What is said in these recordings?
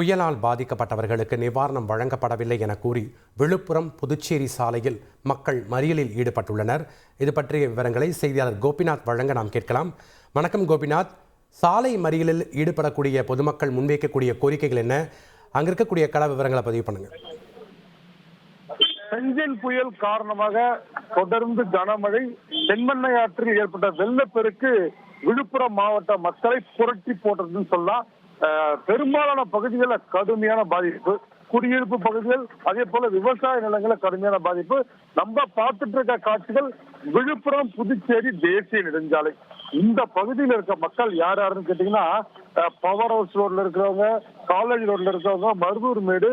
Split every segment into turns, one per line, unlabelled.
புயலால் பாதிக்கப்பட்டவர்களுக்கு நிவாரணம் வழங்கப்படவில்லை என கூறி விழுப்புரம் புதுச்சேரி சாலையில் மக்கள் மறியலில் ஈடுபட்டுள்ளனர். இது பற்றிய விவரங்களை செய்தியாளர் கோபிநாத் வழங்க நாம் கேட்கலாம். வணக்கம் கோபிநாத். சாலை மறியலில் ஈடுபடக்கூடிய பொதுமக்கள் முன்வைக்கக்கூடிய கோரிக்கைகள் என்ன? அங்க இருக்கக்கூடிய கள விவரங்களை பதிவு பண்ணுங்க.
செஞ்சல் புயல் காரணமாக தொடர்ந்து கனமழை, தென்மண்ணை ஆற்றில் ஏற்பட்ட வெள்ளப்பெருக்கு விழுப்புரம் மாவட்ட மக்களை புரட்டி போட்டதுன்னு சொல்லலாம். பெரும்பாலான பகுதிகளில் கடுமையான பாதிப்பு, குடியிருப்பு பகுதிகள், அதே போல விவசாய நிலங்களில் கடுமையான பாதிப்பு. நம்ம பார்த்துட்டு இருக்க காட்சிகள் விழுப்புரம் புதுச்சேரி தேசிய நெடுஞ்சாலை. இந்த பகுதியில் இருக்க மக்கள் யார் யாருன்னு கேட்டீங்கன்னா, பவர் ஹவுஸ் ரோட்ல இருக்கிறவங்க, காலேஜ் ரோட்ல இருக்கிறவங்க, மருதூர் மேடு,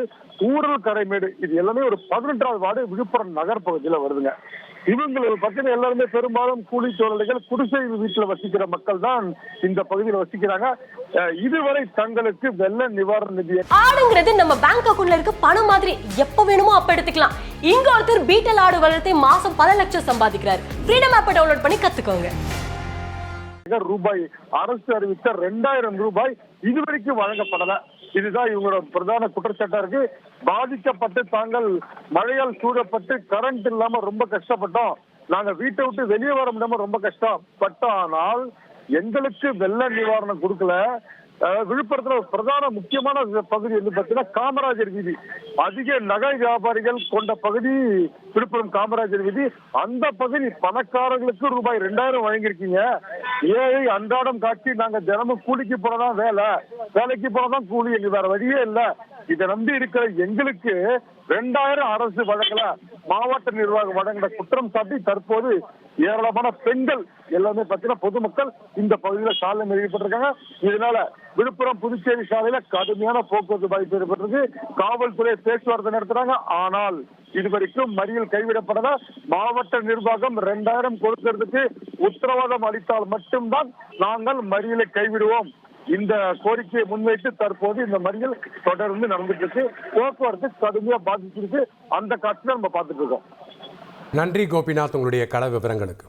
ஊரல் கரைமேடு, இது எல்லாமே ஒரு 18வது வார்டு விழுப்புரம் நகர் பகுதியில வருதுங்க. இவங்களுக்கு பார்த்தீங்கன்னா எல்லாருமே பெரும்பாலும் கூலி தொழிலாளிகள், குடிசை வீட்டில் வசிக்கிற மக்கள் தான் இந்த பகுதியில் வசிக்கிறாங்க. இதுவரை தங்களுக்கு வெள்ள நிவாரண நிதி
ஆடுங்கிறது நம்ம பேங்க் அக்கவுண்ட்ல இருக்க பணம் மாதிரி எப்ப வேணுமோ அப்ப எடுத்துக்கலாம். இங்க ஒருத்தர் பீட்டல் ஆடு வளர்த்து மாசம் 10 லட்சம் சம்பாதிக்கிறார். ஃப்ரீடம் ஆப்பை டவுன்லோட் பண்ணி கத்துக்கோங்க.
ரூபாய் அரசு அறிவித்த 2000 ரூபாய் இதுவரைக்கும் வழங்கப்படல. இதுதான் இவங்களோட பிரதான குற்றச்சாட்டா இருக்கு. பாதிக்கப்பட்டு தாங்கள் மழையால் சூழப்பட்டு கரண்ட் இல்லாம ரொம்ப கஷ்டப்பட்டோம், நாங்க வீட்டை விட்டு வெளியே வர முடியாம ரொம்ப கஷ்டப்பட்டோம், ஆனால் எங்களுக்கு வெள்ள நிவாரணம் கொடுக்கல. விழுப்புரத்துல ஒரு பிரதான முக்கியமான பகுதி வந்து பாத்தீங்கன்னா காமராஜர் வீதி. அதிக நகை வியாபாரிகள் கொண்ட பகுதி விழுப்புரம் காமராஜர் வீதி. அந்த பகுதி பணக்காரர்களுக்கு ரூபாய் 2000 வழங்கியிருக்கீங்க. ஏழை அன்றாடம் காட்சி நாங்க தினமும் கூலிக்கு போனதான் வேலை, வேலைக்கு போனதான் கூலி, எங்க வேற வழியே இல்ல. இதை நம்பி இருக்கிற எங்களுக்கு 2000 அரசு வழங்கல, மாவட்ட நிர்வாகம் வழங்கின குற்றம் சாட்டி தற்போது ஏராளமான பெண்கள் எல்லாமே பார்த்தீங்கன்னா பொதுமக்கள் இந்த பகுதியில் சாலை ஈடுபட்டிருக்காங்க. இதனால விழுப்புரம் புதுச்சேரி சாலையில கடுமையான போக்குவரத்து பாதிப்பு ஏற்பட்டிருக்கு. காவல்துறை பேச்சுவார்த்தை நடத்துறாங்க. ஆனால் இதுவரைக்கும் மறியல் கைவிடப்படல. மாவட்ட நிர்வாகம் 2000 கொடுக்கிறதுக்கு உத்தரவாதம் அளித்தால் மட்டும்தான் நாங்கள் மறியலை கைவிடுவோம். இந்த கோரிக்கையை முன்வைத்து தற்போது இந்த மறியல் தொடர்ந்து நடந்துட்டு இருக்கு. போக்குவரத்து கடுமையா பாதிச்சிருக்கு. அந்த காட்சியை நம்ம பார்த்துட்டு இருக்கோம்.
நன்றி கோபிநாத், உங்களுடைய கள விவரங்களுக்கு.